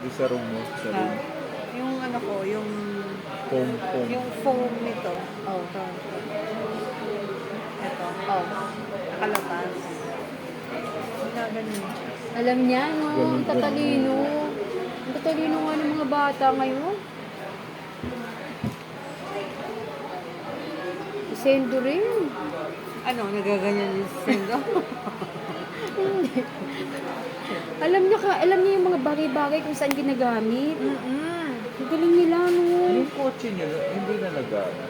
Yung sa room mo, sa room. Yung ano ko, yung Foam. nito. Oh. Ito. Oh. Nakalabas. Ganun. Alam niya, no? Ganun Ang tatalino. Ang tatalino nga ng mga bata ngayon. Sendo rin. Ano, nagaganyan yung sendo? Hindi. Alam niya yung mga bagay-bagay kung saan ginagamit. Ang galing nila, no? Yung kotse niyo, hindi na nag-ano.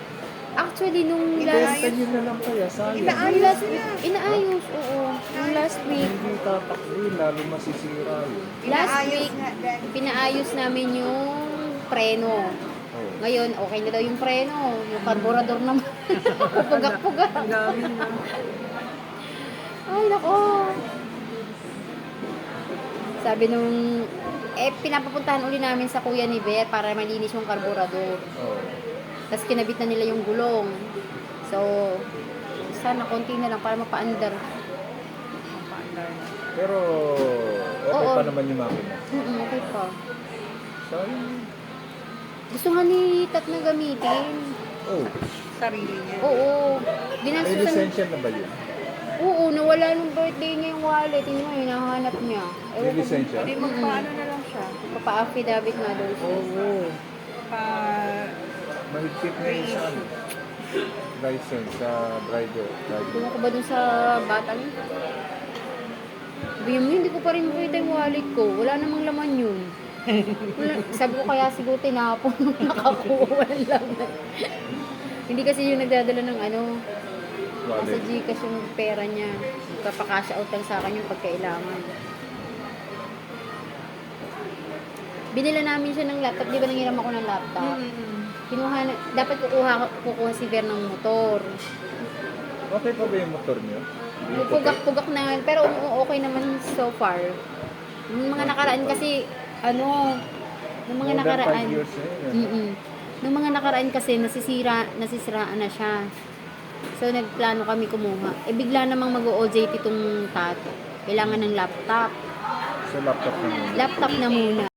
Actually, nung Inaayos. last... Benta niyo na lang kaya, sayang. Inaayos. Inaayos, oo. Nung last week, Hindi tatakbo, lalo masisira yun. last Inaayos week, nga din. pinaayos namin yung preno. Oh. Ngayon, okay na daw yung preno. Yung carburetor naman. Pupugak-pugak. Ang dami na. Ay, nako. Sabi nung, pinapapuntahan uli namin sa kuya ni Ber para malinis yung carburetor. Oh. Tapos kinabit na nila yung gulong. So, sana konti na lang para mapaandar. Pero, okay Oo. pa naman yung makina. Okay pa. Sayang. Gusto nga ni Tat na gamitin. Oh, Sarili niya. Oo. may Ginasusan. lisensya na ba yun? Oo, nawala nung birthday niya yung wallet. Yun nga, hinahanap niya. May Ewan ko. lisensya? Hindi magpaano na lang siya. Papa-affidavit nga daw siya. Oo. Pa... Mahigpit na yung sa ano. License sa driver. Tumo ko ba dun sa batang? Sabi niya, hindi ko pa rin makita yung wallet ko. Wala namang laman yun. Sabi ko kaya siguro tinapon nung nakakuha. Walang laman. Hindi kasi yung nagdadala ng ano, sa Wallet. Gcash yung pera niya. Kapaka-cash out lang sa akin yung pagkailangan. Binila namin siya ng laptop. Di ba nanghiram ako ng laptop? Dapat kukuha si Ver ng motor. Okay pa ba yung motor niyo? Pugak-pugak na. Pero okay naman so far. Yung mga nakaraan kasi, yung mga More than nakaraan. 5 years na yun. Nung mga nakaraan kasi, nasisiraan na siya. So, nagplano kami kumuha. Bigla namang mag-OJT itong tato. Kailangan ng laptop. So laptop na yun. Laptop na muna.